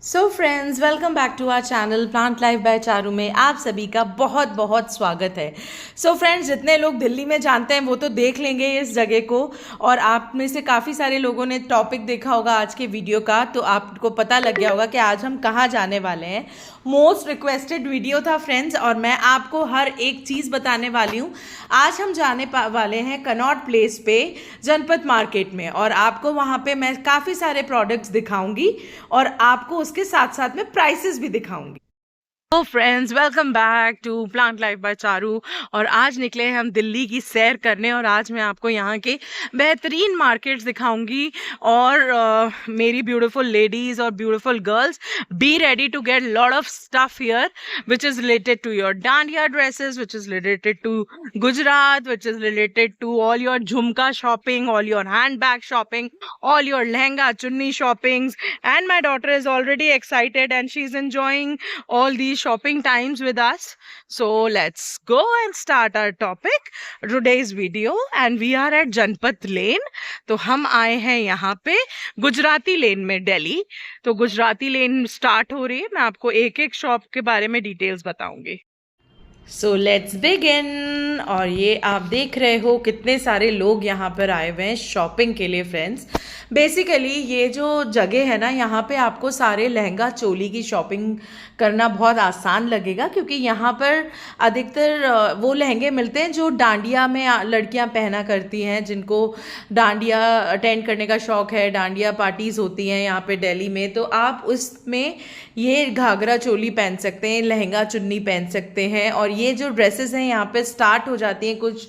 So friends, welcome back to our channel plant life by Charu में आप सभी का बहुत बहुत स्वागत है। सो फ्रेंड्स, जितने लोग दिल्ली में जानते हैं वो तो देख लेंगे इस जगह को, और आप में से काफ़ी सारे लोगों ने टॉपिक देखा होगा आज के वीडियो का, तो आपको पता लग गया होगा कि आज हम कहाँ जाने वाले हैं। मोस्ट रिक्वेस्टेड वीडियो था फ्रेंड्स, और मैं आपको हर एक चीज़ बताने वाली हूँ। आज हम जाने वाले हैं कनॉट प्लेस पे, जनपथ मार्केट में, और आपको वहाँ पे मैं काफ़ी सारे प्रोडक्ट्स दिखाऊंगी और आपको उसके साथ साथ में प्राइसेस भी दिखाऊंगी। तो friends, welcome back to plant life by Charu. और आज निकले हैं हम दिल्ली की सैर करने, और आज मैं आपको यहाँ के बेहतरीन मार्केट्स दिखाऊंगी। और मेरी ब्यूटीफुल लेडीज और beautiful girls, be ready to get lot of stuff here which is related to your dandiya dresses, which is related to Gujarat, which is related to all your jhumka shopping, all your handbag shopping, all your lehenga chunni shoppings. And my daughter is already excited and she's enjoying all these shopping times with us. So let's go and start our topic today's video, and we are at Janpath Lane. तो हम आए हैं यहाँ पे गुजराती लेन में दिल्ली। तो गुजराती लेन start हो रही है, मैं आपको एक एक शॉप के बारे में डिटेल्स बताऊंगी। So let's begin. और ये आप देख रहे हो कितने सारे लोग यहाँ पर आए हुए हैं शॉपिंग के लिए फ्रेंड्स। बेसिकली ये जो जगह है ना, यहाँ पे आपको सारे लहंगा चोली की शॉपिंग करना बहुत आसान लगेगा, क्योंकि यहाँ पर अधिकतर वो लहंगे मिलते हैं जो डांडिया में लड़कियाँ पहना करती हैं, जिनको डांडिया अटेंड करने का शौक़ है। डांडिया पार्टीज़ होती हैं यहाँ पे दिल्ली में, तो आप उसमें ये घाघरा चोली पहन सकते हैं, लहंगा चुन्नी पहन सकते हैं। और ये जो ड्रेसेस हैं यहाँ पे स्टार्ट हो जाती हैं कुछ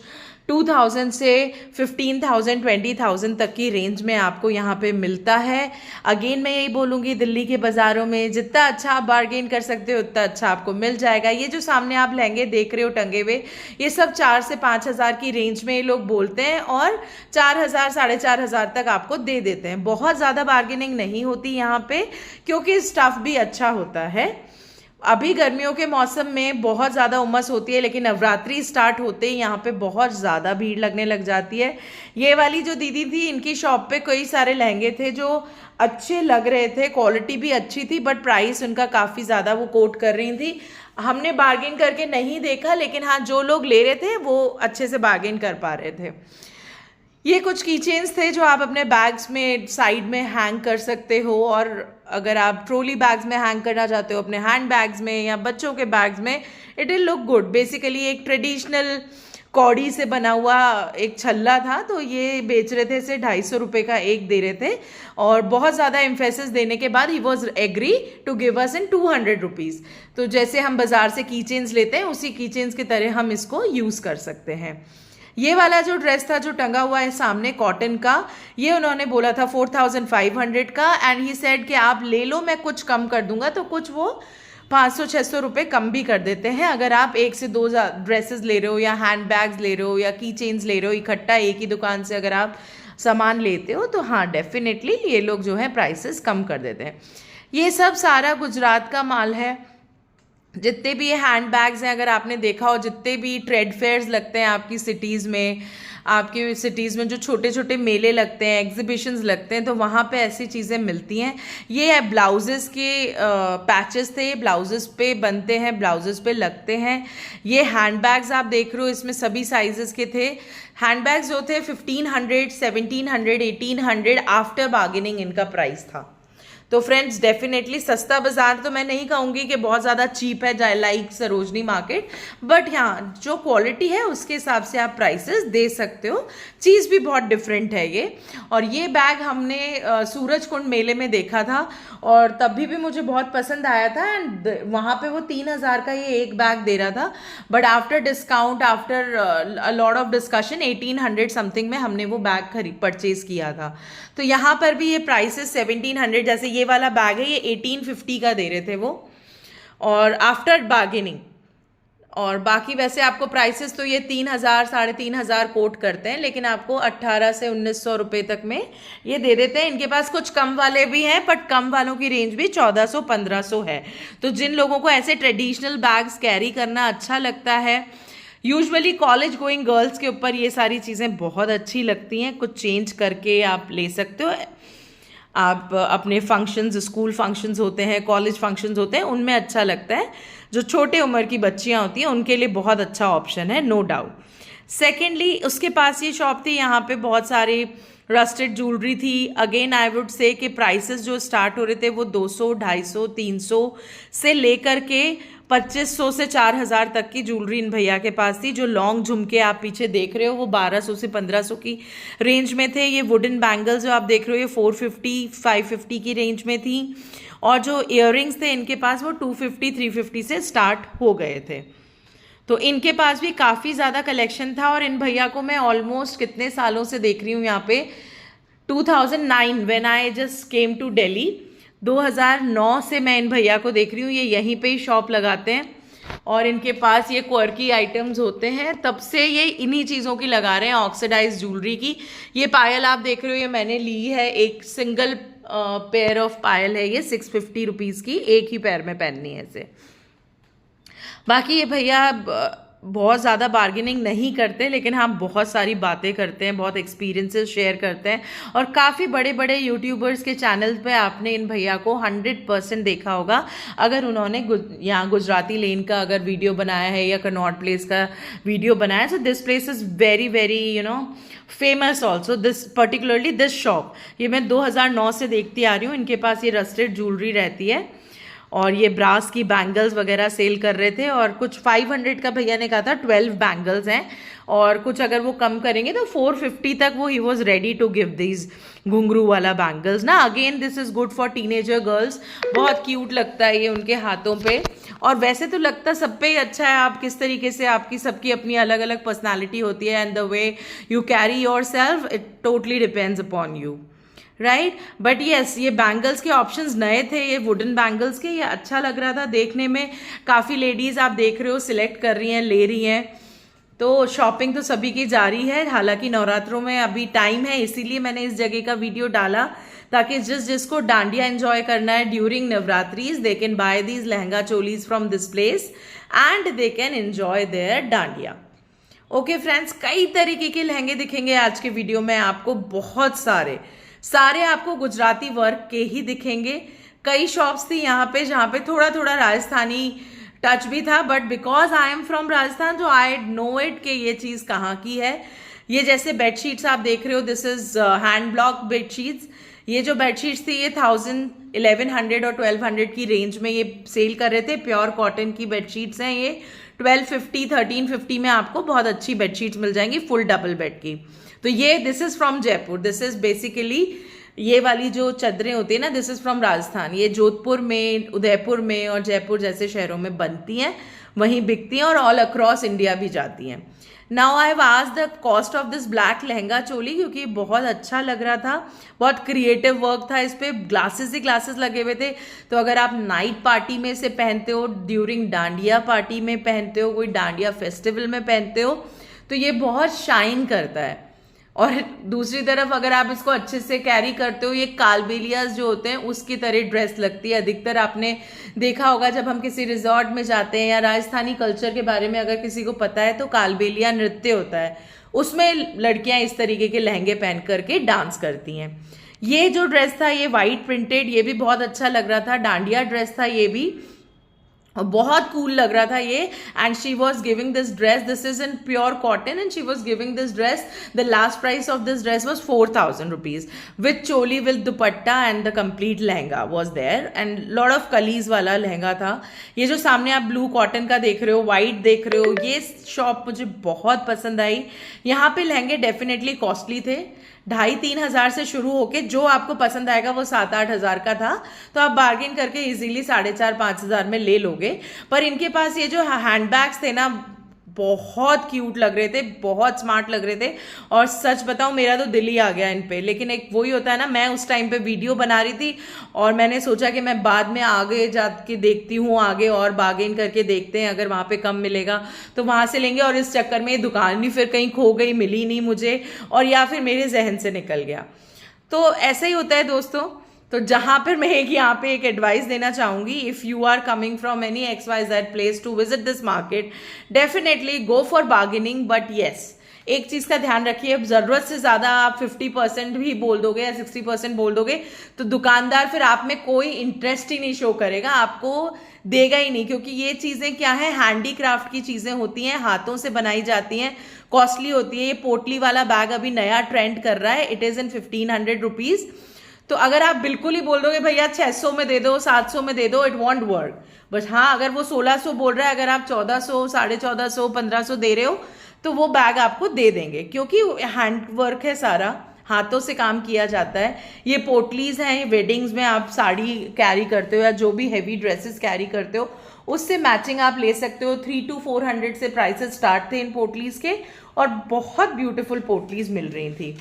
2000 से 15,000 20,000 तक की रेंज में आपको यहाँ पे मिलता है। अगेन मैं यही बोलूँगी, दिल्ली के बाज़ारों में जितना अच्छा आप बार्गेन कर सकते हो उतना अच्छा आपको मिल जाएगा। ये जो सामने आप लहंगे देख रहे हो टंगे हुए, ये सब 4 से 5,000 की रेंज में ये लोग बोलते हैं, और 4,000 4,500 तक आपको दे देते हैं। बहुत ज़्यादा बार्गेनिंग नहीं होती यहाँ पे, क्योंकि स्टफ़ भी अच्छा होता है। अभी गर्मियों के मौसम में बहुत ज़्यादा उमस होती है, लेकिन नवरात्रि स्टार्ट होते ही यहाँ पे बहुत ज़्यादा भीड़ लगने लग जाती है। ये वाली जो दीदी थी, इनकी शॉप पे कई सारे लहंगे थे जो अच्छे लग रहे थे, क्वालिटी भी अच्छी थी, बट प्राइस उनका काफ़ी ज़्यादा वो कोट कर रही थी। हमने बार्गेन करके नहीं देखा, लेकिन हाँ, जो लोग ले रहे थे वो अच्छे से बार्गेन कर पा रहे थे। ये कुछ की चेन्स थे जो आप अपने बैग्स में साइड में हैंग कर सकते हो, और अगर आप ट्रॉली बैग्स में हैंग करना चाहते हो, अपने हैंड बैग्स में या बच्चों के बैग्स में, it will look good. Basically एक ट्रेडिशनल कौड़ी से बना हुआ एक छल्ला था, तो ये बेच रहे थे, इसे 250 रुपये का एक दे रहे थे। और बहुत ज़्यादा एम्फेसिस देने के बाद ही was agree to give us in 200 rupees. तो जैसे हम बाज़ार से की चेन्स लेते हैं, उसी की चेन्स की तरह हम इसको यूज़ कर सकते हैं। ये वाला जो ड्रेस था जो टंगा हुआ है सामने कॉटन का, ये उन्होंने बोला था 4,500 का, एंड ही सेड कि आप ले लो, मैं कुछ कम कर दूंगा। तो कुछ वो 500-600 रुपये कम भी कर देते हैं अगर आप 1 से 2 ड्रेसेस ले रहे हो, या हैंड बैग्स ले रहे हो, या की चेन्स ले रहे हो इकट्ठा एक ही दुकान से अगर आप सामान लेते हो, तो हाँ डेफिनेटली ये लोग जो है प्राइसेस कम कर देते हैं। ये सब सारा गुजरात का माल है। जितने भी ये हैंड बैग्स हैं, अगर आपने देखा हो, जितने भी ट्रेड फेयर्स लगते हैं आपकी सिटीज़ में, आपकी सिटीज़ में जो छोटे छोटे मेले लगते हैं, एग्जीबिशंस लगते हैं, तो वहाँ पे ऐसी चीज़ें मिलती हैं। ये है ब्लाउजेस के पैचेस थे, ब्लाउजेस पे बनते हैं, ब्लाउजेस पे लगते हैं। ये हैंड बैग्स आप देख रहे हो, इसमें सभी साइजेस के थे। हैंड बैग्स जो थे 1500 1700 1800 आफ्टर बार्गेनिंग इनका प्राइस था। तो फ्रेंड्स, डेफिनेटली सस्ता बाजार तो मैं नहीं कहूँगी कि बहुत ज़्यादा चीप है लाइक सरोजनी मार्केट, बट यहाँ जो क्वालिटी है उसके हिसाब से आप प्राइसेस दे सकते हो। चीज़ भी बहुत डिफरेंट है ये। और ये बैग हमने सूरज कुंड मेले में देखा था, और तभी भी मुझे बहुत पसंद आया था, एंड वहाँ पे वो 3,000 का ये एक बैग दे रहा था, but after discount, after a lot of discussion 1,800 something में हमने वो बैग परचेज किया था। तो यहाँ पर भी ये प्राइसेस 1,700, जैसे ये वाला बैग है ये 1,850 का दे रहे थे वो, और आफ्टर बार्गेनिंग। और बाकी वैसे आपको प्राइसेस तो ये 3,000 3,500 कोट करते हैं, लेकिन आपको 18 से 1,900 रुपये तक में ये दे देते हैं। इनके पास कुछ कम वाले भी हैं, बट कम वालों की रेंज भी 1,400-1,500 है। तो जिन लोगों को ऐसे ट्रेडिशनल बैग्स कैरी करना अच्छा लगता है, यूजुअली कॉलेज गोइंग गर्ल्स के ऊपर ये सारी चीज़ें बहुत अच्छी लगती हैं, कुछ चेंज करके आप ले सकते हो। आप अपने फंक्शंस, स्कूल फंक्शंस होते हैं, कॉलेज फंक्शंस होते हैं, उनमें अच्छा लगता है। जो छोटे उम्र की बच्चियां होती हैं उनके लिए बहुत अच्छा ऑप्शन है, नो डाउट। सेकेंडली उसके पास ये शॉप थी, यहाँ पे बहुत सारी रस्टेड ज्वेलरी थी। अगेन आई वुड से कि प्राइसेस जो स्टार्ट हो रहे थे वो 200, 250, 300 से लेकर के 2500 से 4000 तक की ज्वेलरी इन भैया के पास थी। जो लॉन्ग झुमके आप पीछे देख रहे हो वो 1200 से 1500 की रेंज में थे। ये वुडन बैंगल्स जो आप देख रहे हो ये 450, 550 की रेंज में थी। और जो इयररिंग्स थे इनके पास वो 250, 350 से स्टार्ट हो गए थे। तो इनके पास भी काफ़ी ज़्यादा कलेक्शन था। और इन भैया को मैं ऑलमोस्ट कितने सालों से देख रही हूँ यहाँ पे, 2009 when I just came to Delhi, 2009 से मैं इन भैया को देख रही हूँ। ये यहीं पे ही शॉप लगाते हैं और इनके पास ये क्वर्की आइटम्स होते हैं, तब से ये इन्हीं चीज़ों की लगा रहे हैं, ऑक्सीडाइज ज्वेलरी की। ये पायल आप देख रहे हो ये मैंने ली है, एक सिंगल पेयर ऑफ पायल है ये, 650 रुपीज़ की, एक ही पैर में पहननी है इसे। बाकी ये भैया बहुत ज़्यादा बार्गेनिंग नहीं करते, लेकिन हाँ बहुत सारी बातें करते हैं, बहुत एक्सपीरियंसेस शेयर करते हैं। और काफ़ी बड़े बड़े यूट्यूबर्स के चैनल पे आपने इन भैया को 100% देखा होगा। अगर उन्होंने यहाँ गुजराती लेन का अगर वीडियो बनाया है या कनॉट प्लेस का वीडियो बनाया है, so this place is very very famous also, this particularly this shop. ये मैं 2009 से देखती आ रही हूँ। इनके पास ये रस्टेड ज्वेलरी रहती है और ये ब्रास की बैंगल्स वगैरह सेल कर रहे थे। और कुछ 500 का भैया ने कहा था, 12 बैंगल्स हैं, और कुछ अगर वो कम करेंगे तो 450 तक वो ही was ready to give this घुंघरू वाला बैंगल्स ना। Again this is good for teenager girls, बहुत क्यूट लगता है ये उनके हाथों पे। और वैसे तो लगता सब पे ही अच्छा है, आप किस तरीके से, आपकी सबकी अपनी अलग अलग पर्सनैलिटी होती है and the way you carry your self, it totally depends upon you, right. But yes, ये बैंगल्स के ऑप्शंस नए थे, ये वुडन बैंगल्स के, ये अच्छा लग रहा था देखने में। काफ़ी लेडीज़ आप देख रहे हो सिलेक्ट कर रही हैं, ले रही हैं, तो शॉपिंग तो सभी की जारी है। हालांकि नवरात्रों में अभी टाइम है, इसीलिए मैंने इस जगह का वीडियो डाला, ताकि जिसको डांडिया एंजॉय करना है during Navratris, they can buy these lehenga cholis from this place and they can enjoy their dandiya. Okay friends, कई तरीके के लहंगे दिखेंगे आज के वीडियो में आपको, बहुत सारे आपको गुजराती वर्क के ही दिखेंगे। कई शॉप्स थी यहाँ पे जहाँ पे थोड़ा थोड़ा राजस्थानी टच भी था, but because I am from Rajasthan तो आई नो इट कि ये चीज़ कहाँ की है। ये जैसे बेडशीट्स आप देख रहे हो, this is hand block bedsheets. ये जो बेडशीट्स थी ये 1100 और 1200 की रेंज में ये सेल कर रहे थे। प्योर कॉटन की बेडशीट्स हैं ये, 1250, 1350 में आपको बहुत अच्छी बेडशीट्स मिल जाएंगी फुल डबल बेड की। तो ये this is from Jaipur, this is basically ये वाली जो चादरें होती है ना, दिस इज फ्रॉम राजस्थान। ये जोधपुर में, उदयपुर में और जयपुर जैसे शहरों में बनती हैं, वहीं बिकती हैं और ऑल अक्रॉस इंडिया भी जाती हैं। Now I have asked the cost of this black lehenga choli, क्योंकि बहुत अच्छा लग रहा था, बहुत क्रिएटिव वर्क था इस पे, ग्लासेस ही ग्लासेस लगे हुए थे। तो अगर आप नाइट पार्टी में से पहनते हो, ड्यूरिंग डांडिया पार्टी में पहनते हो, कोई डांडिया फेस्टिवल में पहनते हो, तो ये बहुत शाइन करता है। और दूसरी तरफ अगर आप इसको अच्छे से कैरी करते हो, ये कालबेलियाज जो होते हैं उसकी तरह ड्रेस लगती है। अधिकतर आपने देखा होगा जब हम किसी रिजॉर्ट में जाते हैं या राजस्थानी कल्चर के बारे में अगर किसी को पता है तो कालबेलिया नृत्य होता है, उसमें लड़कियां इस तरीके के लहंगे पहन करके डांस करती हैं। ये जो ड्रेस था ये वाइट प्रिंटेड, ये भी बहुत अच्छा लग रहा था, डांडिया ड्रेस था ये भी, बहुत कूल लग रहा था ये। And she was giving this dress, this is in pure cotton and she was giving this dress, the last price of this dress was 4000 rupees with choli with dupatta and the complete lehenga was there and lot of kalis वाला लहंगा था। ये जो सामने आप blue cotton का देख रहे हो, व्हाइट देख रहे हो, ये शॉप मुझे बहुत पसंद आई। यहाँ पे लहंगे डेफिनेटली कॉस्टली थे, 2500-3000 हजार से शुरू होके जो आपको पसंद आएगा वो 7-8 हजार का था, तो आप बार्गेन करके इजीली 4,500-5 हजार में ले लोगे। पर इनके पास ये जो हैंडबैग्स थे ना, बहुत क्यूट लग रहे थे, बहुत स्मार्ट लग रहे थे, और सच बताऊं मेरा तो दिल ही आ गया इन पे। लेकिन एक वही होता है ना, मैं उस टाइम पे वीडियो बना रही थी और मैंने सोचा कि मैं बाद में आगे जाके देखती हूँ, आगे और बार्गेन करके देखते हैं, अगर वहाँ पे कम मिलेगा तो वहाँ से लेंगे। और इस चक्कर में ये दुकान भी फिर कहीं खो गई, मिली नहीं मुझे, और या फिर मेरे जहन से निकल गया। तो ऐसा ही होता है दोस्तों। तो जहां पर मैं यहाँ पे एक एडवाइस देना चाहूंगी, if you are coming from any XYZ place to visit this market, definitely go for bargaining, but yes एक चीज़ का ध्यान रखिए, ज़रूरत से ज़्यादा आप 50% भी बोल दोगे या 60% बोल दोगे तो दुकानदार फिर आप में कोई इंटरेस्ट ही नहीं शो करेगा, आपको देगा ही नहीं, क्योंकि ये चीज़ें क्या है, हैंडीक्राफ्ट की चीज़ें होती हैं, हाथों से बनाई जाती हैं, कॉस्टली होती है। ये पोटली वाला बैग अभी नया ट्रेंड कर रहा है, इट इज़ इन 1500 रुपीज़। तो अगर आप बिल्कुल ही बोल दोगे भैया 600 में दे दो, 700 में दे दो, इट वॉन्ट वर्क। बट हाँ, अगर वो 1600 बोल रहा है, अगर आप 1400, 1450, 1500 दे रहे हो तो वो बैग आपको दे देंगे, क्योंकि हैंड वर्क है, सारा हाथों से काम किया जाता है। ये पोटलीज हैं, ये वेडिंग्स में आप साड़ी कैरी करते हो या जो भी हैवी ड्रेसेस कैरी करते हो उससे मैचिंग आप ले सकते हो। 300 to 400 से प्राइसेस स्टार्ट थे इन पोटलीज के, और बहुत ब्यूटीफुल पोटलीज मिल रही थी।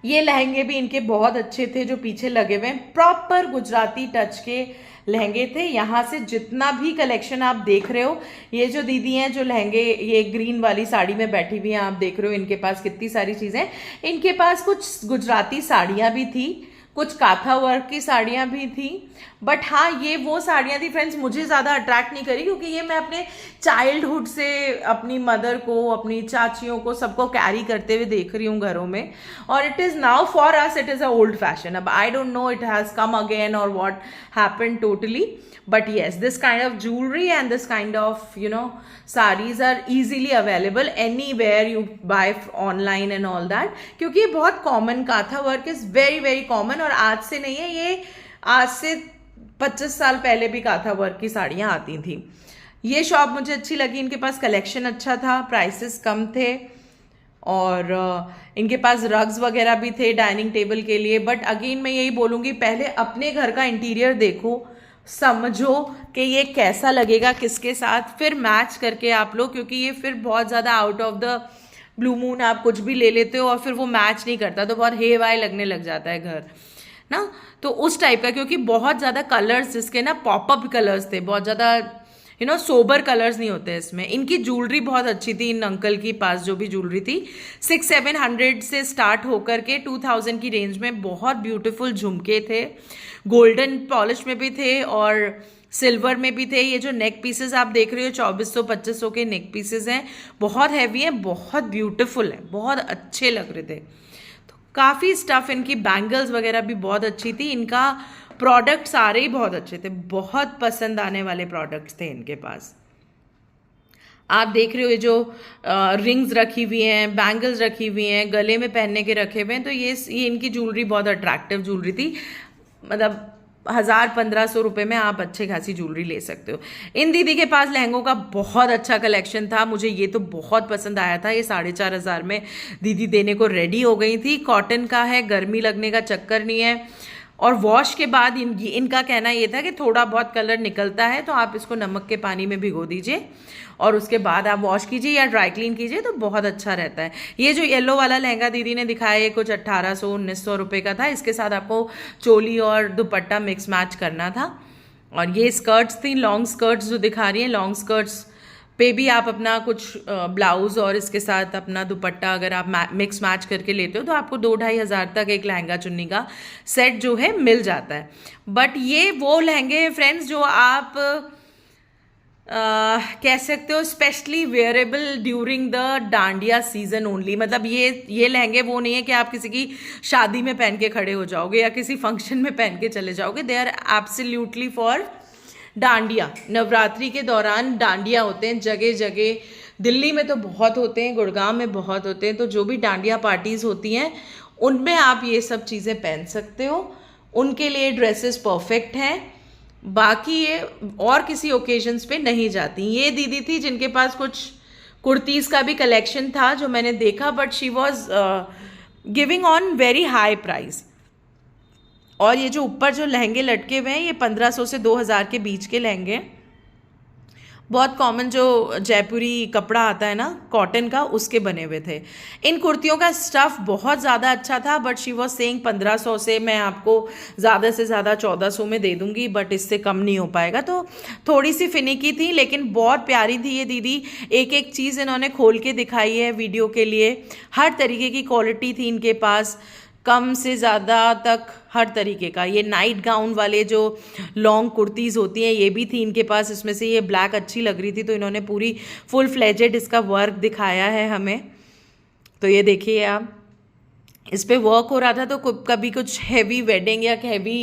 ये लहंगे भी इनके बहुत अच्छे थे जो पीछे लगे हुए हैं, प्रॉपर गुजराती टच के लहंगे थे। यहाँ से जितना भी कलेक्शन आप देख रहे हो, ये जो दीदी हैं जो लहंगे, ये ग्रीन वाली साड़ी में बैठी हुई हैं, आप देख रहे हो इनके पास कितनी सारी चीज़ें। इनके पास कुछ गुजराती साड़ियाँ भी थी, कुछ काथा वर्क की साड़ियाँ भी थी। बट हाँ, ये वो साड़ियाँ थी फ्रेंड्स, मुझे ज़्यादा अट्रैक्ट नहीं करी, क्योंकि ये मैं अपने चाइल्डहुड से अपनी मदर को, अपनी चाचियों को, सबको कैरी करते हुए देख रही हूँ घरों में, और it is now for us it is a old fashion. अब I don't know it has come again और what happen totally, but yes, this kind of jewelry and this kind of sarees are easily available anywhere you buy online and all that, क्योंकि ये बहुत common, katha work is very very common, और आज से नहीं है ये, आज से 25 साल पहले भी काथा वर्क की साड़ियाँ आती थी। ये शॉप मुझे अच्छी लगी, इनके पास कलेक्शन अच्छा था, प्राइसेस कम थे, और इनके पास रग्स वगैरह भी थे डाइनिंग टेबल के लिए। बट अगेन मैं यही बोलूँगी, पहले अपने घर का इंटीरियर देखो, समझो कि ये कैसा लगेगा किसके साथ, फिर मैच करके आप लो, क्योंकि ये फिर बहुत ज़्यादा out of the blue moon आप कुछ भी ले लेते हो और फिर वो मैच नहीं करता, तो बहुत हे वाई लगने लग जाता है घर ना। तो उस टाइप का, क्योंकि बहुत ज़्यादा कलर्स इसके ना पॉपअप कलर्स थे, बहुत ज़्यादा सोबर कलर्स नहीं होते इसमें। इनकी ज्वेलरी बहुत अच्छी थी, इन अंकल की पास जो भी ज्वेलरी थी 600-700 से स्टार्ट होकर के 2000 की रेंज में बहुत ब्यूटीफुल झुमके थे, गोल्डन पॉलिश में भी थे और सिल्वर में भी थे। ये जो नेक पीसेस आप देख रहे हो 2400-2500 के नेक पीसेस हैं, बहुत हैवी हैं, बहुत ब्यूटीफुल हैं, बहुत अच्छे लग रहे थे। तो काफ़ी स्टफ, इनकी बैंगल्स वगैरह भी बहुत अच्छी थी, इनका प्रोडक्ट सारे ही बहुत अच्छे थे, बहुत पसंद आने वाले प्रोडक्ट्स थे इनके पास। आप देख रहे हो ये जो रिंग्स रखी हुई हैं, बैंगल्स रखी हुई हैं, गले में पहनने के रखे हुए हैं, तो ये इनकी ज्वेलरी बहुत अट्रैक्टिव ज्वेलरी थी, मतलब 1000-1500 रुपये में आप अच्छे खासी ज्वेलरी ले सकते हो। इन दीदी के पास लहंगों का बहुत अच्छा कलेक्शन था, मुझे ये तो बहुत पसंद आया था। ये 4500 में दीदी देने को रेडी हो गई थी। कॉटन का है, गर्मी लगने का चक्कर नहीं है, और वॉश के बाद इनका कहना ये था कि थोड़ा बहुत कलर निकलता है तो आप इसको नमक के पानी में भिगो दीजिए और उसके बाद आप वॉश कीजिए या ड्राई क्लीन कीजिए तो बहुत अच्छा रहता है। ये जो येलो वाला लहंगा दीदी ने दिखाया है कुछ 1800-1900 रुपये का था। इसके साथ आपको चोली और दुपट्टा मिक्स मैच करना था। और ये स्कर्ट्स थी, लॉन्ग स्कर्ट्स जो दिखा रही हैं, लॉन्ग स्कर्ट्स पे भी आप अपना कुछ ब्लाउज और इसके साथ अपना दुपट्टा अगर आप मिक्स मैच करके लेते हो तो आपको 2-2.5 हज़ार तक एक लहंगा चुन्नी का सेट जो है मिल जाता है। बट ये वो लहंगे हैं फ्रेंड्स जो आप कह सकते हो specially wearable during the dandiya season only. मतलब ये लहंगे वो नहीं है कि आप किसी की शादी में पहन के खड़े हो जाओगे या किसी फंक्शन में पहन के चले जाओगे। They are absolutely for dandiya. Navratri के दौरान डांडिया होते हैं जगह जगह, दिल्ली में तो बहुत होते हैं, गुड़गांव में बहुत होते हैं। तो जो भी डांडिया पार्टीज होती हैं उनमें आप ये सब चीज़ें पहन सकते हो, उनके लिए ड्रेसेस परफेक्ट हैं। बाकी ये और किसी ओकेजन्स पे नहीं जाती। ये दीदी थी जिनके पास कुछ कुर्तीज़ का भी कलेक्शन था जो मैंने देखा, but she was giving on very high price. और ये जो ऊपर जो लहंगे लटके हुए हैं ये 1500 से 2000 के बीच के लहंगे, बहुत कॉमन जो जयपुरी कपड़ा आता है ना कॉटन का, उसके बने हुए थे। इन कुर्तियों का स्टफ़ बहुत ज़्यादा अच्छा था, बट शी वॉज सेइंग 1500 से मैं आपको ज़्यादा से ज़्यादा 1400 में दे दूंगी, बट इससे कम नहीं हो पाएगा। तो थोड़ी सी फिनिकी थी लेकिन बहुत प्यारी थी ये दीदी। एक एक चीज़ इन्होंने खोल के दिखाई है वीडियो के लिए। हर तरीके की क्वालिटी थी इनके पास, कम से ज़्यादा तक हर तरीके का। ये नाइट गाउन वाले जो लॉन्ग कुर्तीज़ होती हैं ये भी थी इनके पास। इसमें से ये ब्लैक अच्छी लग रही थी तो इन्होंने पूरी फुल फ्लेजेड इसका वर्क दिखाया है हमें। तो ये देखिए आप, इस पे वर्क हो रहा था, तो कभी कुछ हैवी वेडिंग या हैवी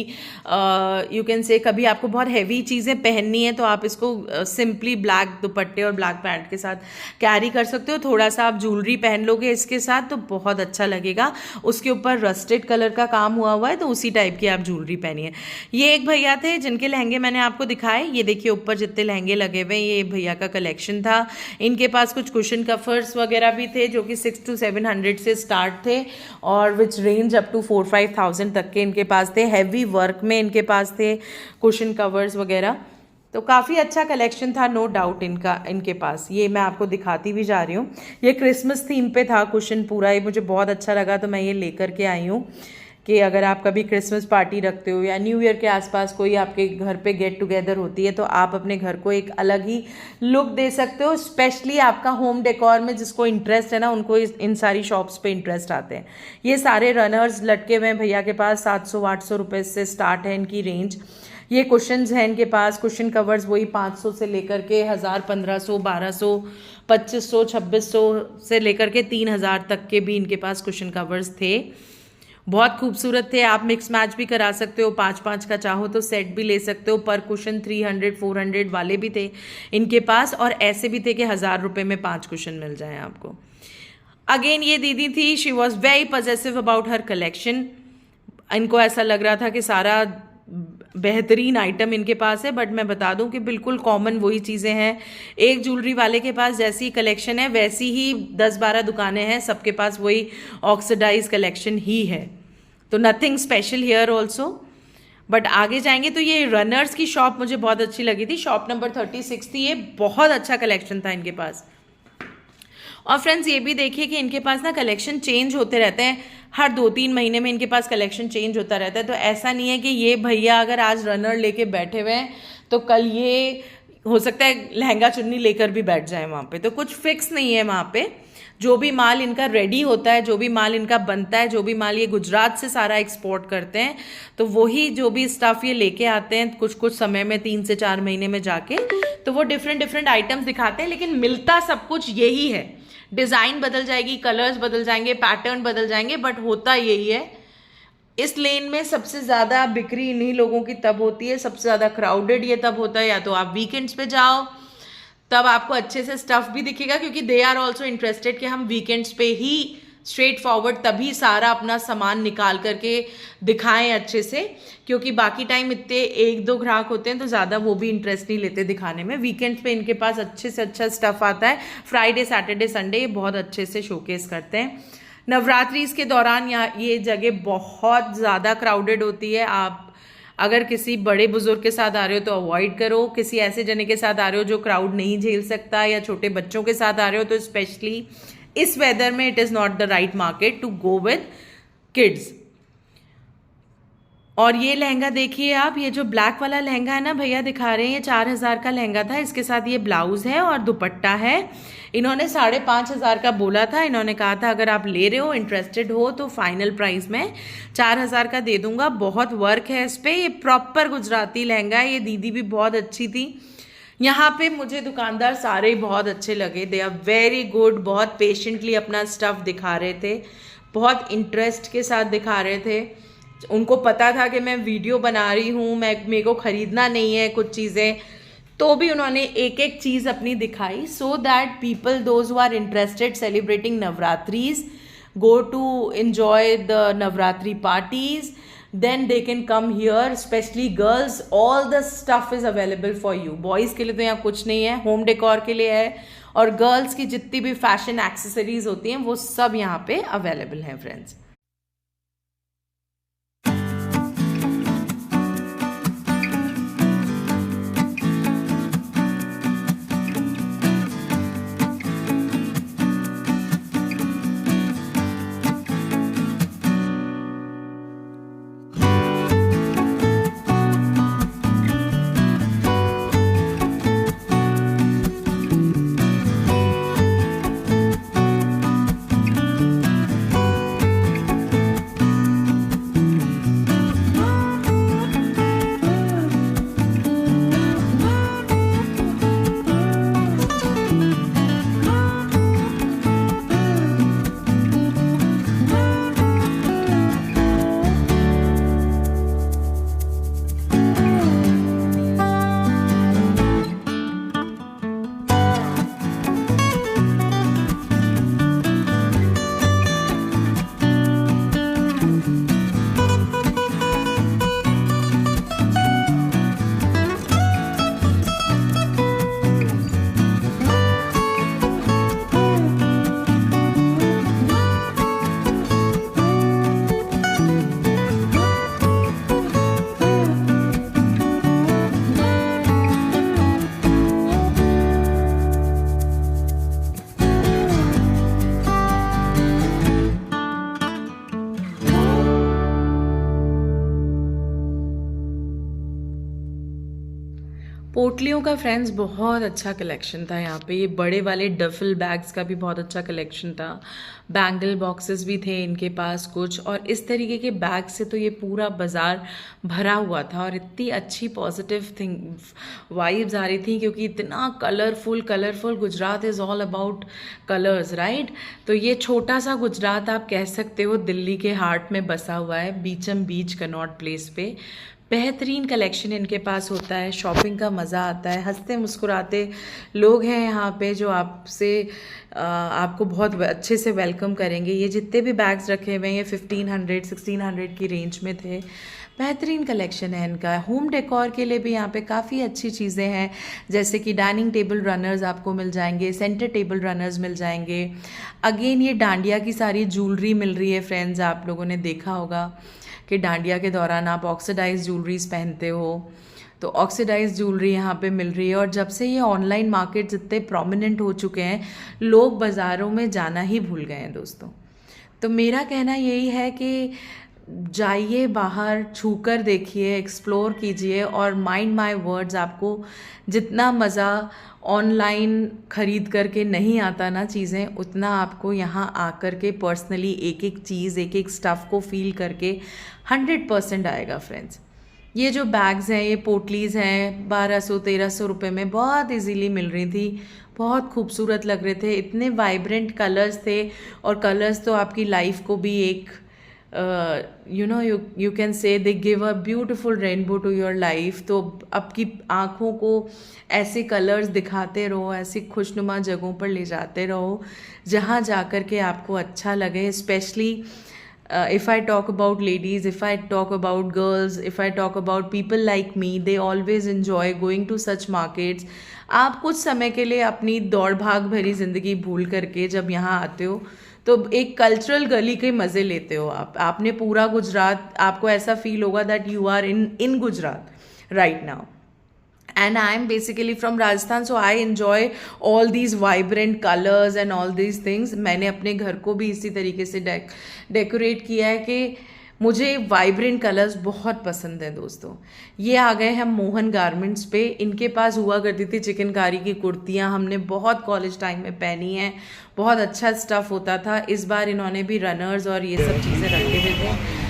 यू कैन से कभी आपको बहुत हैवी चीज़ें पहननी है तो आप इसको सिंपली ब्लैक दुपट्टे और ब्लैक पैंट के साथ कैरी कर सकते हो। थोड़ा सा आप ज्वेलरी पहन लोगे इसके साथ तो बहुत अच्छा लगेगा। उसके ऊपर रस्टेड कलर का काम हुआ है, तो उसी टाइप की आप ज्वेलरी पहनिए। ये एक भैया थे जिनके लहंगे मैंने आपको दिखाए, ये देखिए ऊपर जितने लहंगे लगे हुए, ये भैया का कलेक्शन था। इनके पास कुछ कुशन कफर्स वगैरह भी थे जो कि 600 to 700 से स्टार्ट थे और विच रेंज अप टू 4-5,000 तक के इनके पास थे। हैवी वर्क में इनके पास थे कुशन कवर्स वगैरह, तो काफ़ी अच्छा कलेक्शन था, नो डाउट इनके पास। ये मैं आपको दिखाती भी जा रही हूँ। ये क्रिसमस थीम पे था कुशन पूरा, ये मुझे बहुत अच्छा लगा तो मैं ये लेकर के आई हूँ कि अगर आप कभी क्रिसमस पार्टी रखते हो या न्यू ईयर के आसपास कोई आपके घर पे गेट टुगेदर होती है तो आप अपने घर को एक अलग ही लुक दे सकते हो। स्पेशली आपका होम डेकोर में जिसको इंटरेस्ट है ना, उनको इन सारी शॉप्स पे इंटरेस्ट आते हैं। ये सारे रनर्स लटके हुए हैं भैया के पास, 700-800 रुपये से स्टार्ट है इनकी रेंज। ये कुशन्स हैं इनके पास, कुशन कवर्स वही 500 से लेकर के 1000, 1500, 1200, 2500, 2600 से लेकर के 3000 तक के भी इनके पास कुशन कवर्स थे। बहुत खूबसूरत थे। आप मिक्स मैच भी करा सकते हो, 5-5 का चाहो तो सेट भी ले सकते हो। पर कुशन 300-400 वाले भी थे इनके पास, और ऐसे भी थे कि 1000 रुपये में 5 कुशन मिल जाए आपको। अगेन ये दीदी थी, she was very possessive about her collection. इनको ऐसा लग रहा था कि सारा बेहतरीन आइटम इनके पास है, बट मैं बता दूं कि बिल्कुल कॉमन वही चीज़ें हैं। एक ज्वेलरी वाले के पास जैसी कलेक्शन है वैसी ही 10-12 दुकानें हैं, सबके पास वही ऑक्सीडाइज कलेक्शन ही है, तो nothing special here also. But आगे जाएंगे तो ये रनर्स की शॉप मुझे बहुत अच्छी लगी थी, शॉप नंबर 36 थी। ये बहुत अच्छा कलेक्शन था इनके पास। और फ्रेंड्स ये भी देखिए कि इनके पास ना कलेक्शन चेंज होते रहते हैं, हर 2-3 महीने में इनके पास कलेक्शन चेंज होता रहता है। तो ऐसा नहीं है कि ये भैया अगर आज रनर लेके बैठे हुए हैं तो कल ये हो सकता है लहंगा चुन्नी लेकर भी बैठ जाए वहाँ पे, तो कुछ फिक्स नहीं है वहाँ पे। जो भी माल इनका रेडी होता है, जो भी माल इनका बनता है, जो भी माल ये गुजरात से सारा एक्सपोर्ट करते हैं, तो वही जो भी स्टफ ये लेके आते हैं कुछ कुछ समय में, 3 से 4 महीने में जाके, तो वो डिफरेंट आइटम्स दिखाते हैं, लेकिन मिलता सब कुछ यही है। डिज़ाइन बदल जाएगी, कलर्स बदल जाएंगे, पैटर्न बदल जाएंगे, बट होता यही है। इस लेन में सबसे ज़्यादा बिक्री इन्हीं लोगों की तब होती है, सबसे ज़्यादा क्राउडेड ये तब होता है या तो आप वीकेंड्स पे जाओ, तब आपको अच्छे से स्टफ भी दिखेगा, क्योंकि दे आर ऑल्सो इंटरेस्टेड कि हम वीकेंड्स पे ही स्ट्रेट फॉरवर्ड तभी सारा अपना सामान निकाल करके दिखाएं अच्छे से, क्योंकि बाकी टाइम इतने 1-2 ग्राहक होते हैं तो ज़्यादा वो भी इंटरेस्ट नहीं लेते दिखाने में। वीकेंड्स पे इनके पास अच्छे से अच्छा स्टफ आता है। फ्राइडे, सैटरडे, संडे ये बहुत अच्छे से शोकेस करते हैं। नवरात्रि के दौरान यहाँ ये जगह बहुत ज़्यादा क्राउडेड होती है। आप अगर किसी बड़े बुजुर्ग के साथ आ रहे हो तो अवॉइड करो, किसी ऐसे जने के साथ आ रहे हो जो क्राउड नहीं झेल सकता, या छोटे बच्चों के साथ आ रहे हो तो स्पेशली इस वेदर में it is not the right market to go with kids. और ये लहंगा देखिए आप, ये जो ब्लैक वाला लहंगा है ना भैया दिखा रहे हैं, ये 4000 का लहंगा था। इसके साथ ये ब्लाउज है और दुपट्टा है। इन्होंने 5500 का बोला था। इन्होंने कहा था अगर आप ले रहे हो, इंटरेस्टेड हो, तो फाइनल प्राइस में 4000 का दे दूंगा। बहुत वर्क है इस पर, ये प्रॉपर गुजराती लहंगा है। ये दीदी भी बहुत अच्छी थी। यहाँ पे मुझे दुकानदार सारे ही बहुत अच्छे लगे, दे आर वेरी गुड। बहुत पेशेंटली अपना स्टफ दिखा रहे थे, बहुत इंटरेस्ट के साथ दिखा रहे थे। उनको पता था कि मैं वीडियो बना रही हूँ, मेरे को ख़रीदना नहीं है कुछ चीज़ें, तो भी उन्होंने एक एक चीज़ अपनी दिखाई, so that people those who are interested celebrating Navratris go to enjoy the Navratri parties, then they can come here, especially girls. All the stuff is available for you. Boys के लिए तो यहाँ कुछ नहीं है, होम डेकोर के लिए है, और गर्ल्स की जितनी भी फैशन एक्सेसरीज होती हैं वो सब यहाँ पे अवेलेबल हैं फ्रेंड्स। पोटलियों का फ्रेंड्स बहुत अच्छा कलेक्शन था यहाँ पे। ये बड़े वाले डफल बैग्स का भी बहुत अच्छा कलेक्शन था। बैंगल बॉक्सेस भी थे इनके पास कुछ, और इस तरीके के बैग से तो ये पूरा बाज़ार भरा हुआ था। और इतनी अच्छी पॉजिटिव थिंग वाइब्स आ रही थी, क्योंकि इतना colourful Gujarat is all about colours, right. तो ये छोटा सा गुजरात आप कह सकते हो दिल्ली के हार्ट में बसा हुआ है, बीचम बीच कनॉट प्लेस पे। बेहतरीन कलेक्शन इनके पास होता है, शॉपिंग का मज़ा आता है, हंसते मुस्कुराते लोग हैं यहाँ पे जो आपको बहुत अच्छे से वेलकम करेंगे। ये जितने भी बैग्स रखे हुए हैं ये 1500-1600 की रेंज में थे। बेहतरीन कलेक्शन है इनका। होम डेकोर के लिए भी यहाँ पे काफ़ी अच्छी चीज़ें हैं, जैसे कि डाइनिंग टेबल रनर्स आपको मिल जाएंगे, सेंटर टेबल रनर्स मिल जाएंगे। अगेन ये डांडिया की सारी ज्वेलरी मिल रही है फ्रेंड्स। आप लोगों ने देखा होगा कि डांडिया के दौरान आप ऑक्सीडाइज ज्वेलरीज पहनते हो, तो ऑक्सीडाइज ज्वेलरी यहाँ पे मिल रही है। और जब से ये ऑनलाइन मार्केट इतने प्रोमिनेंट हो चुके हैं, लोग बाज़ारों में जाना ही भूल गए हैं दोस्तों। तो मेरा कहना यही है कि जाइए बाहर, छूकर देखिए, एक्सप्लोर कीजिए, और माइंड माय वर्ड्स, आपको जितना मज़ा ऑनलाइन ख़रीद करके नहीं आता ना चीज़ें, उतना आपको यहाँ आकर के पर्सनली एक एक चीज़, एक एक स्टफ़ को फील करके 100% आएगा फ्रेंड्स। ये जो बैग्स हैं, ये पोटलीज़ हैं, 1200-1300 रुपये में बहुत इजीली मिल रही थी। बहुत खूबसूरत लग रहे थे, इतने वाइब्रेंट कलर्स थे, और कलर्स तो आपकी लाइफ को भी एक you can say they give a beautiful rainbow to your life। तो आपकी आँखों को ऐसे कलर्स दिखाते रहो, ऐसी खुशनुमा जगहों पर ले जाते रहो जहाँ जाकर के आपको अच्छा लगे। Specially if I talk about ladies, if I talk about girls, if I talk about people like me, they always enjoy going to such markets। आप कुछ समय के लिए अपनी दौड़ भाग भरी ज़िंदगी भूल करके जब यहाँ आते हो, तो एक कल्चरल गली के मज़े लेते हो। आपने पूरा गुजरात, आपको ऐसा फील होगा that you are in Gujarat right now. And I am basically from Rajasthan, so I enjoy all these vibrant colors and all these things। मैंने अपने घर को भी इसी तरीके से डेकोरेट किया है कि मुझे वाइब्रेंट कलर्स बहुत पसंद हैं दोस्तों। ये आ गए हम मोहन गारमेंट्स पे। इनके पास हुआ करती थी चिकनकारी की कुर्तियाँ, हमने बहुत कॉलेज टाइम में पहनी हैं, बहुत अच्छा स्टफ़ होता था। इस बार इन्होंने भी रनर्स और ये सब चीज़ें रखे हुए थे।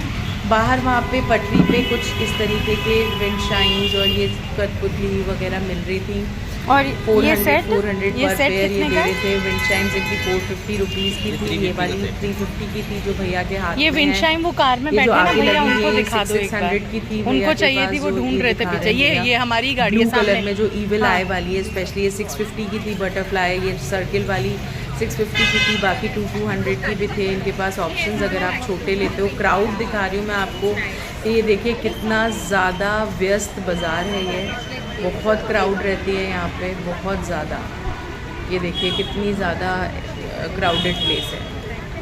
बाहर वहाँ पे पटरी पे कुछ इस तरीके के विंड शाइन्स और ये कठपुतली वगैरह मिल रही थी। और 400 पर पेयर ये दे रहे थे। विंड शाइन्स इनकी 450 रुपीज़ की थी, ये वाली 350 की थी जो भैया के हाथ में। ये विंड शाइन वो कार में बैठे ना भैया, उनको दिखा दो एक बार। 600 की थी, उनको चाहिए थी, वो ढूंढ रहे थे पीछे। ये हमारी गाड़ी है सामने, कलर में जो ईविल आई वाली है, स्पेशली ये 650 की थी बटरफ्लाई, ये सर्किल वाली 650 की थी। बाकी 200 की भी थे इनके पास ऑप्शंस अगर आप छोटे लेते हो। क्राउड दिखा रही हूँ मैं आपको, ये देखिए कितना ज़्यादा व्यस्त बाज़ार है। ये बहुत क्राउड रहती है यहाँ पे, बहुत ज़्यादा। ये देखिए कितनी ज़्यादा क्राउडेड प्लेस है।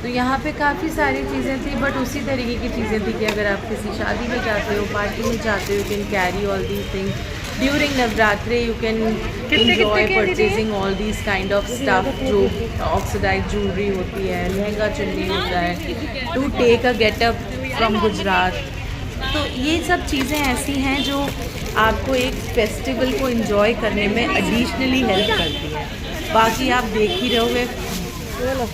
तो यहाँ पे काफ़ी सारी चीज़ें थी, बट उसी तरीके की चीज़ें थी कि अगर आप किसी शादी में जाते हो, पार्टी में जाते हो, you can carry all these things during Navratri. You can enjoy purchasing all these kind of stuff जो ऑक्सीडाइज ज्वेलरी होती है, लहंगा चुन्नी होता है, to take a getup from Gujarat. तो ये सब चीज़ें ऐसी हैं जो आपको एक फेस्टिवल को एंजॉय करने में एडिशनली हेल्प करती है। बाकी आप देख ही रहोगे,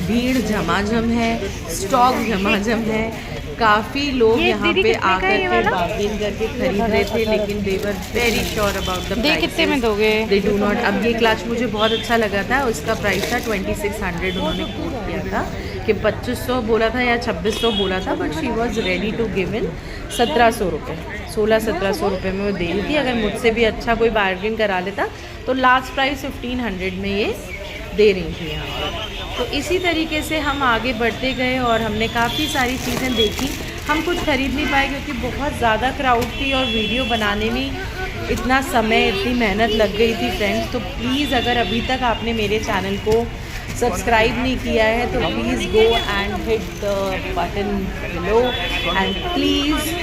भीड़ झमाझम है, स्टॉक झमाझम है। काफ़ी लोग यहाँ पे आकर के बार्गेन करके खरीद रहे थे, लेकिन they were very sure about the price. कितने में दोगे? They do not. अब ये क्लच मुझे बहुत अच्छा लगा था, उसका प्राइस था 2600। उन्होंने कोट किया था कि 2500 बोला था या 2600 बोला था, but she was ready to give in 1700 रुपये, 1600-1700 रुपये में वो दे रही थी। अगर मुझसे भी अच्छा कोई बार्गेन करा लेता तो लास्ट प्राइस 1500 में ये दे रही थी यहाँ पर। तो इसी तरीके से हम आगे बढ़ते गए और हमने काफ़ी सारी चीज़ें देखी। हम कुछ खरीद नहीं पाए क्योंकि बहुत ज़्यादा क्राउड थी और वीडियो बनाने में इतना समय, इतनी मेहनत लग गई थी फ्रेंड्स। तो प्लीज़ अगर अभी तक आपने मेरे चैनल को सब्सक्राइब नहीं किया है तो please go and hit the button below and please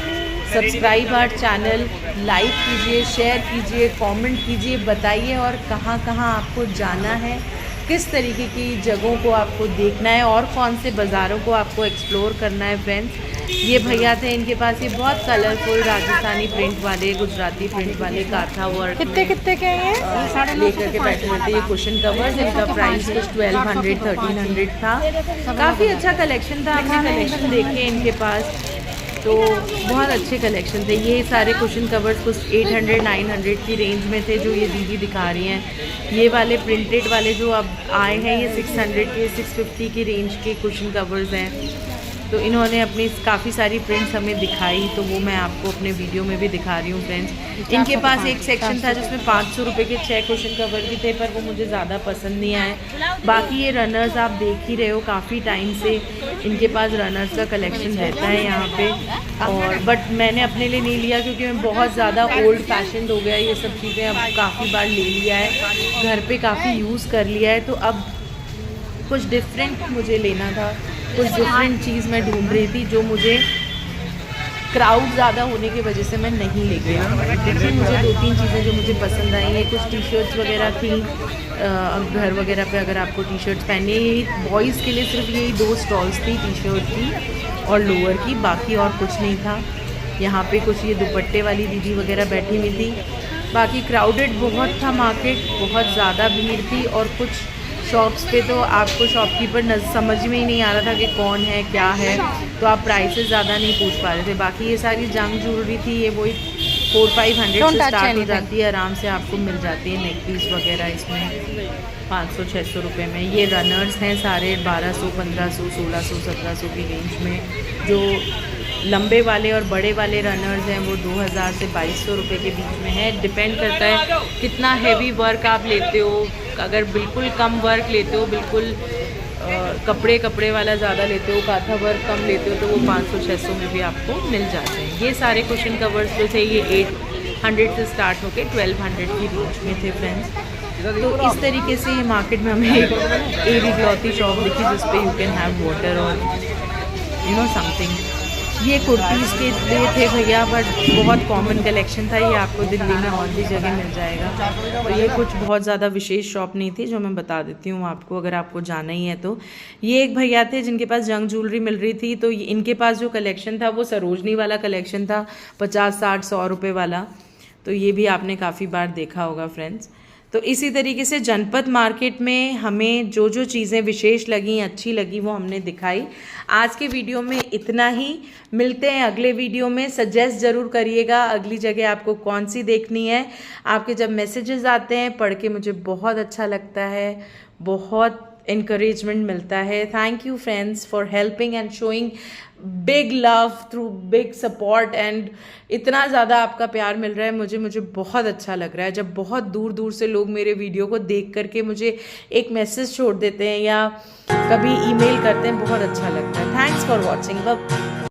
subscribe our channel. Like कीजिए, शेयर कीजिए, कमेंट कीजिए, बताइए और कहाँ कहाँ आपको जाना है, किस तरीके की जगहों को आपको देखना है और कौन से बाज़ारों को आपको एक्सप्लोर करना है फ्रेंड्स। ये भैया थे, इनके पास ये बहुत कलरफुल राजस्थानी प्रिंट वाले, गुजराती प्रिंट वाले काथा वर्क कितने कितने के हैं ये? लेकर के बैठे हुए थे। ये कुशन कवर्स, इनका प्राइस कुछ 1200-1300 था। काफ़ी अच्छा कलेक्शन था, हमने कलेक्शन देखे इनके पास तो बहुत अच्छे कलेक्शन थे। ये सारे कुशन कवर्स कुछ 800-900 की रेंज में थे जो ये दीदी दिखा रही हैं। ये वाले प्रिंटेड वाले जो अब आए हैं ये 600 के 650 की रेंज के कुशन कवर्स हैं। तो इन्होंने अपनी काफ़ी सारी प्रिंट्स हमें दिखाई, तो वो मैं आपको अपने वीडियो में भी दिखा रही हूँ फ्रेंड्स। इनके पास एक सेक्शन था जिसमें 500 रुपये के 6 कुशन कवर भी थे, पर वो मुझे ज़्यादा पसंद नहीं आए। बाकी ये रनर्स आप देख ही रहे हो, काफ़ी टाइम से इनके पास रनर्स का कलेक्शन रहता है यहाँ पे। और बट मैंने अपने लिए नहीं लिया क्योंकि मैं बहुत ज़्यादा ओल्ड फैशन हो गया ये सब चीज़ें, अब काफ़ी बार ले लिया है, घर पे काफ़ी यूज़ कर लिया है। तो अब कुछ डिफरेंट मुझे लेना था, कुछ डिफरेंट चीज़ मैं ढूंढ रही थी जो मुझे क्राउड ज़्यादा होने की वजह से मैं नहीं ले गया। देखिए मुझे 2-3 चीज़ें जो मुझे पसंद आई, ये कुछ टी शर्ट्स वगैरह थी। घर वगैरह पे अगर आपको टी शर्ट्स पहननी है, बॉयज़ के लिए सिर्फ यही 2 स्टॉल्स थी, टी शर्ट की और लोअर की, बाकी और कुछ नहीं था। यहाँ पे कुछ ये दुपट्टे वाली दीदी वगैरह बैठी हुई थी। बाकी क्राउडेड बहुत था मार्केट, बहुत ज़्यादा भीड़ थी। और कुछ शॉप्स पे तो आपको शॉपकीपर समझ में ही नहीं आ रहा था कि कौन है क्या है, तो आप प्राइसेस ज़्यादा नहीं पूछ पा रहे थे। बाकी ये सारी जंग ज्वेलरी थी, ये वही 400-500 से स्टार्ट हो जाती है, आराम से आपको मिल जाती है। नेक पीस वगैरह इसमें 500-600 रुपये में। ये रनर्स हैं सारे 1200, 1500, 1600, 1700 की रेंज में। जो लंबे वाले और बड़े वाले रनर्स हैं वो 2000 से 2200 रुपये के बीच में है। डिपेंड करता है कितना हैवी वर्क आप लेते हो। अगर बिल्कुल कम वर्क लेते हो, बिल्कुल कपड़े वाला ज़्यादा लेते हो, काथा वर्क कम लेते हो, तो वो 500-600 में भी आपको मिल जाते हैं। ये सारे कुशन कवर्स जो थे ये 800 से स्टार्ट होकर 1200 की रेंज में थे फ्रेंड्स। तो इस तरीके से ये मार्केट में हमें एक एरी क्लॉथी शॉप दिखी जिस पे यू कैन हैव वाटर और यू नो समथिंग। ये कुर्तीज़ के लिए थे भैया, बट बहुत कॉमन कलेक्शन था, ये आपको दिल्ली में और भी जगह मिल जाएगा। तो ये कुछ बहुत ज़्यादा विशेष शॉप नहीं थी, जो मैं बता देती हूँ आपको अगर आपको जाना ही है तो। ये एक भैया थे जिनके पास जंग ज्वेलरी मिल रही थी, तो इनके पास जो कलेक्शन था वो सरोजनी वाला कलेक्शन था, 50-60-100 रुपये वाला। तो ये भी आपने काफ़ी बार देखा होगा फ्रेंड्स। तो इसी तरीके से जनपद मार्केट में हमें जो जो चीज़ें विशेष लगी, अच्छी लगी, वो हमने दिखाई। आज के वीडियो में इतना ही। मिलते हैं अगले वीडियो में। सजेस्ट ज़रूर करिएगा अगली जगह आपको कौन सी देखनी है। आपके जब मैसेजेस आते हैं पढ़ के मुझे बहुत अच्छा लगता है, बहुत encouragement मिलता है। Thank you friends for helping and showing big love through big support and इतना ज़्यादा आपका प्यार मिल रहा है मुझे बहुत अच्छा लग रहा है। जब बहुत दूर दूर से लोग मेरे वीडियो को देख करके मुझे एक मैसेज छोड़ देते हैं या कभी ईमेल करते हैं, बहुत अच्छा लगता है। Thanks for watching.